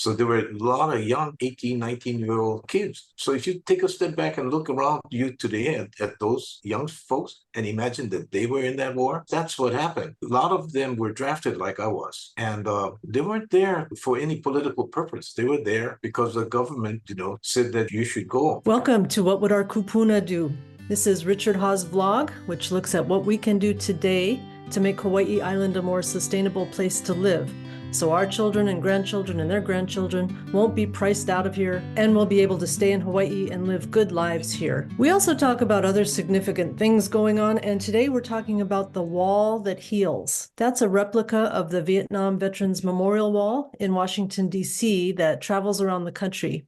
So there were a lot of young 18, 19-year-old kids. So if you take a step back and look around you today at those young folks and imagine that they were in that war, that's what happened. A lot of them were drafted like I was. And they weren't there for any political purpose. They were there because the government, said that you should go. Welcome to What Would Our Kupuna Do? This is Richard Ha's vlog, which looks at what we can do today to make Hawaii Island a more sustainable place to live, so our children and grandchildren and their grandchildren won't be priced out of here and will be able to stay in Hawaii and live good lives here. We also talk about other significant things going on, and today we're talking about the wall that heals. That's a replica of the Vietnam Veterans Memorial Wall in Washington, D.C. that travels around the country.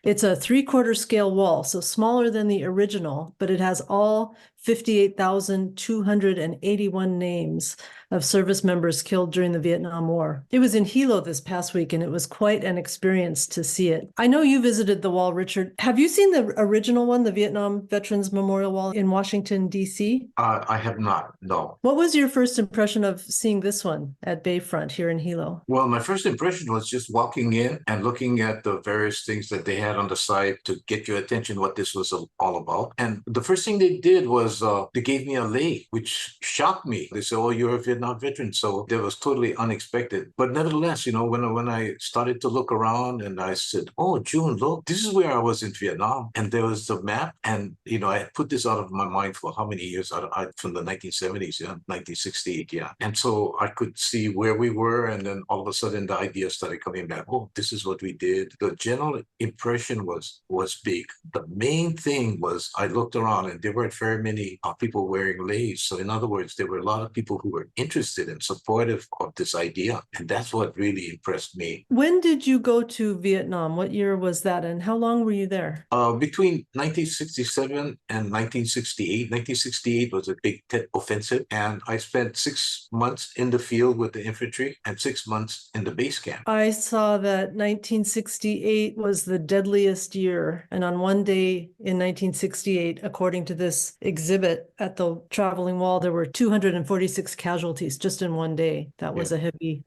It's a 3/4 scale wall, so smaller than the original, but it has all 58,281 names of service members killed during the Vietnam War. It was in Hilo this past week, and it was quite an experience to see it. I know you visited the wall, Richard. Have you seen the original one, the Vietnam Veterans Memorial Wall in Washington, D.C.? I have not, no. What was your first impression of seeing this one at Bayfront here in Hilo? Well, my first impression was just walking in and looking at the various things that they had on the side to get your attention, what this was all about. And the first thing they did was they gave me a lei, which shocked me. They said, "Oh, you're a Vietnam veteran." So that was totally unexpected. But nevertheless, when I started to look around and I said, "Oh, June, look, this is where I was in Vietnam." And there was the map. And, I had put this out of my mind for how many years? From the 1970s, 1968, yeah. And so I could see where we were. And then all of a sudden the idea started coming back. Oh, this is what we did. The general impression was big. The main thing was I looked around and there weren't very many people wearing leis. So in other words, there were a lot of people who were interested and supportive of this idea. And that's what really impressed me. When did you go to Vietnam? What year was that? And how long were you there? Between 1967 and 1968. 1968 was a big Tet offensive. And I spent 6 months in the field with the infantry and 6 months in the base camp. I saw that 1968 was the deadliest year. And on one day in 1968, according to this exhibit at the traveling wall, there were 246 casualties just in one day. That was a heavy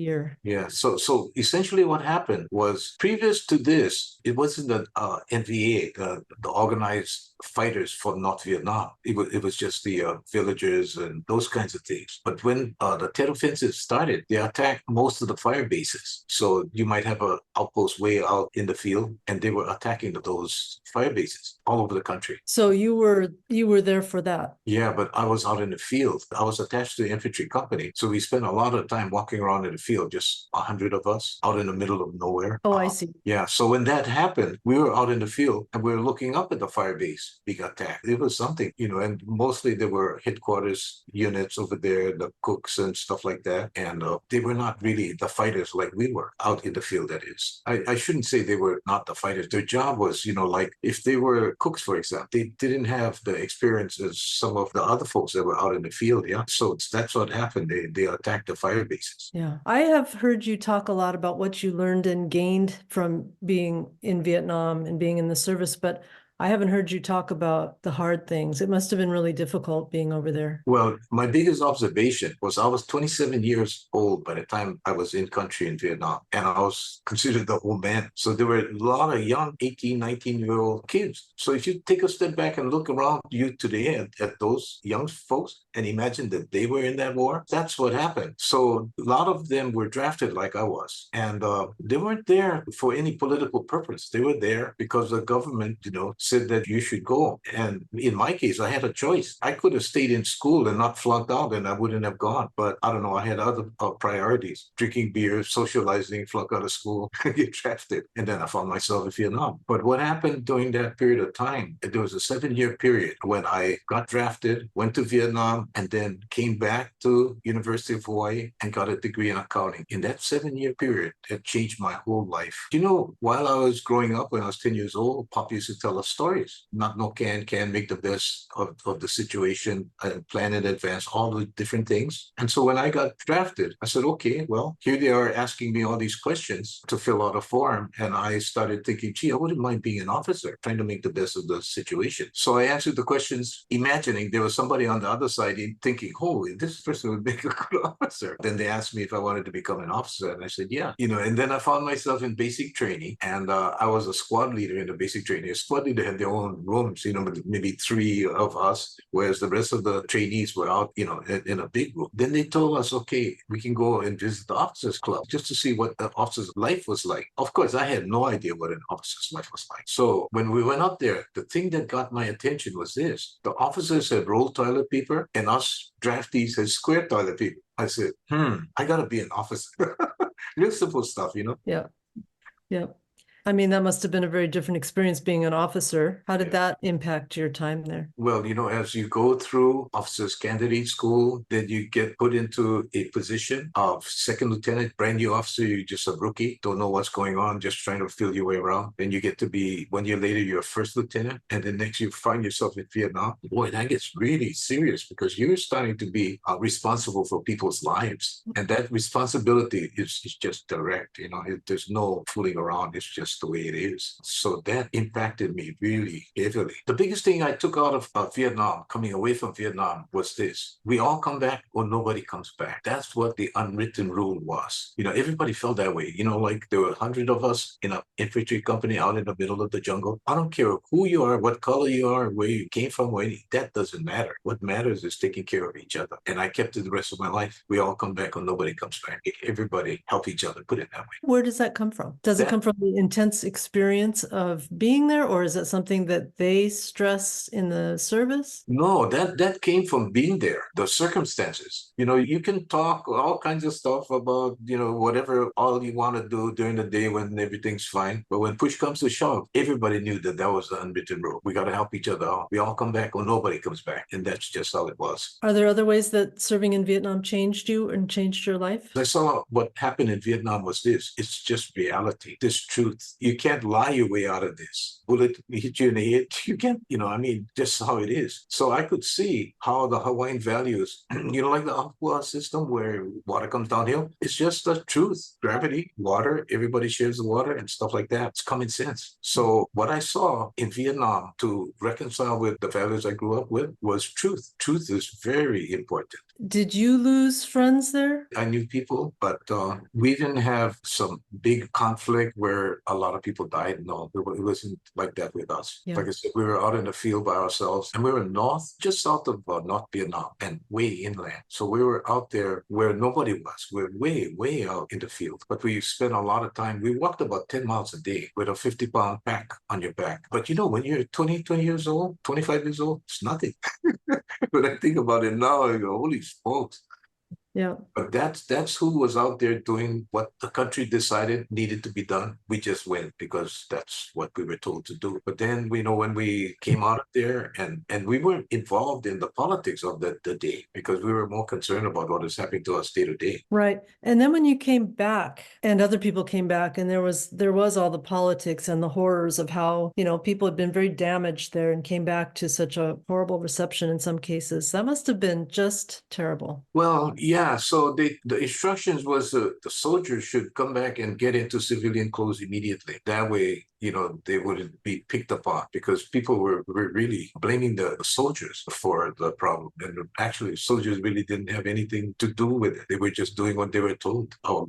year. Yeah. So essentially what happened was previous to this, it wasn't the NVA, the organized fighters for North Vietnam. It was just the villagers and those kinds of things. But when the Tet offensive started, they attacked most of the fire bases. So you might have an outpost way out in the field, and they were attacking those fire bases all over the country. So you were there for that? Yeah, but I was out in the field. I was attached to the infantry company. So we spent a lot of time walking around in the field, just 100 of us out in the middle of nowhere. Oh, I see. Yeah. So when that happened, we were out in the field and we were looking up at the fire base being attacked. It was something, and mostly there were headquarters units over there, the cooks and stuff like that. And they were not really the fighters like we were out in the field, that is. I shouldn't say they were not the fighters. Their job was, like if they were cooks, for example, they didn't have the experience as some of the other folks that were out in the field. Yeah. So that's what happened. They attacked the fire bases. Yeah. I have heard you talk a lot about what you learned and gained from being in Vietnam and being in the service, but I haven't heard you talk about the hard things. It must have been really difficult being over there. Well, my biggest observation was I was 27 years old by the time I was in country in Vietnam, and I was considered the old man. So there were a lot of young 18, 19-year-old kids. So if you take a step back and look around you today at those young folks and imagine that they were in that war, that's what happened. So a lot of them were drafted like I was, and they weren't there for any political purpose. They were there because the government, said that you should go. And in my case, I had a choice. I could have stayed in school and not flunked out, and I wouldn't have gone. But I don't know, I had other priorities: drinking beer, socializing, flunk out of school, get drafted. And then I found myself in Vietnam. But what happened during that period of time, there was a 7-year period when I got drafted, went to Vietnam, and then came back to University of Hawaii and got a degree in accounting. In that 7-year period, it changed my whole life. While I was growing up, when I was 10 years old, Pop used to tell us stories. Not no can make the best of the situation and plan in advance, all the different things. And so when I got drafted, I said, okay, well, here they are asking me all these questions to fill out a form. And I started thinking, gee, I wouldn't mind being an officer, trying to make the best of the situation. So I answered the questions, imagining there was somebody on the other side thinking, holy, this person would make a good officer. Then they asked me if I wanted to become an officer. And I said, yeah. And then I found myself in basic training. And I was a squad leader in the basic training. A squad leader had their own rooms, maybe 3 of us, whereas the rest of the trainees were out, in a big room. Then they told us, okay, we can go and visit the officers club just to see what the officer's life was like. Of course, I had no idea what an officer's life was like. So when we went up there, the thing that got my attention was this. The officers had rolled toilet paper and us draftees had square toilet paper. I said, I gotta be an officer. Real simple stuff, Yeah. Yeah. I mean, that must have been a very different experience being an officer. How did that impact your time there? Well, as you go through officers candidate school, then you get put into a position of second lieutenant, brand new officer. You're just a rookie, don't know what's going on, just trying to feel your way around. Then you get to be 1 year later, you're a first lieutenant. And then next you find yourself in Vietnam. Boy, that gets really serious because you're starting to be responsible for people's lives. And that responsibility is just direct, there's no fooling around. It's just the way it is. So that impacted me really heavily. The biggest thing I took out of Vietnam, coming away from Vietnam, was this. We all come back or nobody comes back. That's what the unwritten rule was. Everybody felt that way. Like there were 100 of us in an infantry company out in the middle of the jungle. I don't care who you are, what color you are, where you came from, that doesn't matter. What matters is taking care of each other. And I kept it the rest of my life. We all come back or nobody comes back. Everybody help each other, put it that way. Where does that come from? Does it come from the intense experience of being there, or is it something that they stress in the service? No, that came from being there, the circumstances. You can talk all kinds of stuff about, whatever all you want to do during the day when everything's fine. But when push comes to shove, everybody knew that was the unwritten rule. We got to help each other out. We all come back or nobody comes back. And that's just how it was. Are there other ways that serving in Vietnam changed you and changed your life? I saw what happened in Vietnam was this. It's just reality, this truth. You can't lie your way out of this. Bullet hit you in the head. You can't, just how it is. So I could see how the Hawaiian values, like the Aqua system where water comes downhill. It's just the truth. Gravity, water, everybody shares the water and stuff like that. It's common sense. So what I saw in Vietnam to reconcile with the values I grew up with was truth. Truth is very important. Did you lose friends there? I knew people, but we didn't have some big conflict where a lot of people died. No, it wasn't like that with us. Yeah. Like I said, we were out in the field by ourselves, and we were just south of North Vietnam and way inland. So we were out there where nobody was. We're way, way out in the field. But we spent a lot of time. We walked about 10 miles a day with a 50-pound pack on your back. But when you're 20 years old, 25 years old, it's nothing. When I think about it now, I go, holy smokes. Yeah. But that's who was out there doing what the country decided needed to be done. We just went because that's what we were told to do. But then, when we came out of there and we weren't involved in the politics of the day because we were more concerned about what is happening to us day to day. Right. And then when you came back and other people came back and there was all the politics and the horrors of how, people had been very damaged there and came back to such a horrible reception in some cases. That must have been just terrible. Well, yeah. So the instructions was the soldiers should come back and get into civilian clothes immediately. That way, they wouldn't be picked upon because people were really blaming the soldiers for the problem. And actually, soldiers really didn't have anything to do with it. They were just doing what they were told. Our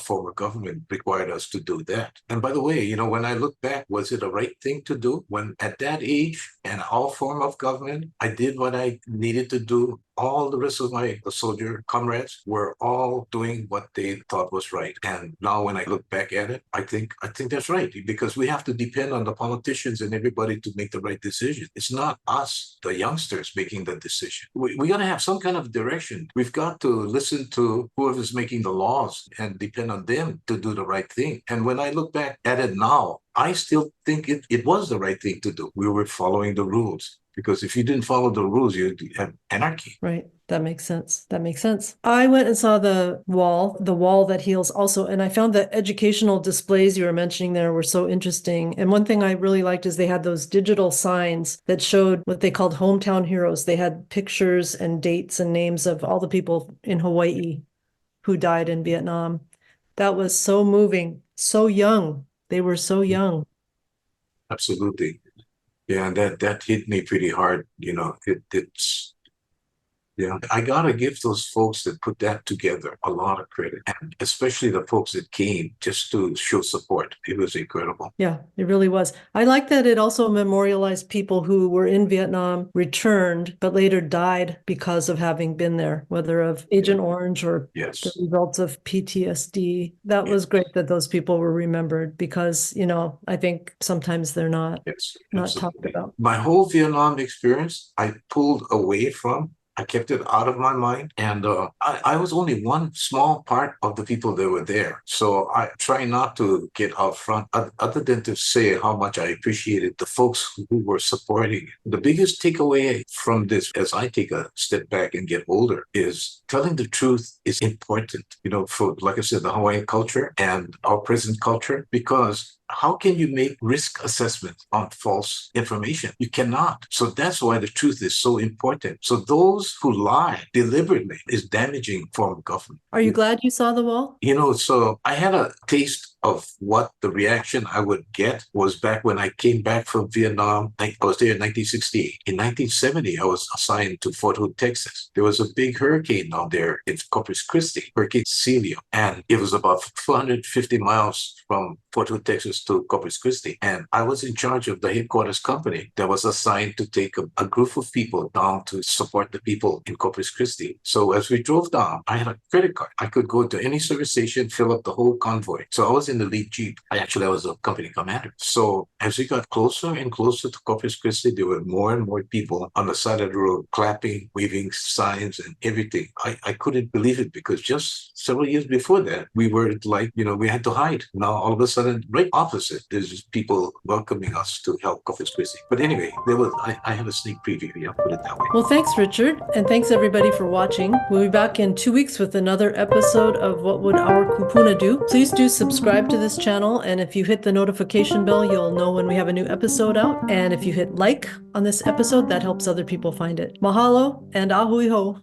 former government required us to do that. And by the way, when I look back, was it the right thing to do? When at that age and our form of government, I did what I needed to do. All the rest of my soldier comrades were all doing what they thought was right. And now when I look back at it, I think that's right because we have to depend on the politicians and everybody to make the right decision. It's not us, the youngsters, making the decision. We got to have some kind of direction. We've got to listen to whoever's making the laws and depend on them to do the right thing. And when I look back at it now, I still think it was the right thing to do. We were following the rules. Because if you didn't follow the rules, you'd have anarchy. Right. That makes sense. That makes sense. I went and saw the wall that heals also, and I found the educational displays you were mentioning there were so interesting. And one thing I really liked is they had those digital signs that showed what they called hometown heroes. They had pictures and dates and names of all the people in Hawaii who died in Vietnam. That was so moving, so young. They were so young. Absolutely. Yeah, that hit me pretty hard. It's yeah. I gotta give those folks that put that together a lot of credit, and especially the folks that came just to show support. It was incredible. Yeah, it really was. I like that it also memorialized people who were in Vietnam, returned, but later died because of having been there, whether of Agent Orange or the Yes. results of PTSD. That was great that those people were remembered because, I think sometimes they're not Yes. talked Absolutely. about. My whole Vietnam experience, I pulled away from. I kept it out of my mind. And I was only one small part of the people that were there. So I try not to get out front, other than to say how much I appreciated the folks who were supporting it. The biggest takeaway from this, as I take a step back and get older, is telling the truth is important, for, like I said, the Hawaiian culture and our present culture, because how can you make risk assessment on false information? You cannot. So that's why the truth is so important. So those who lie deliberately is damaging form of government. Are you glad you saw the wall? So I had a taste of what the reaction I would get was back when I came back from Vietnam. I was there in 1968. In 1970, I was assigned to Fort Hood, Texas. There was a big hurricane down there in Corpus Christi, Hurricane Cecilia, and it was about 450 miles from Fort Hood, Texas to Corpus Christi. And I was in charge of the headquarters company that was assigned to take a group of people down to support the people in Corpus Christi. So as we drove down, I had a credit card. I could go to any service station, fill up the whole convoy. So I was in the lead Jeep. I was a company commander. So as we got closer and closer to Corpus Christi, there were more and more people on the side of the road clapping, waving signs and everything. I couldn't believe it because just several years before that, we were like, we had to hide. Now, all of a sudden, right opposite, there's just people welcoming us to help Corpus Christi. But anyway, I had a sneak preview. Yeah, put it that way. Well, thanks, Richard. And thanks, everybody, for watching. We'll be back in 2 weeks with another episode of What Would Our Kupuna Do? Please do subscribe to this channel. And if you hit the notification bell, you'll know when we have a new episode out. And if you hit like on this episode, that helps other people find it. Mahalo and ahui ho.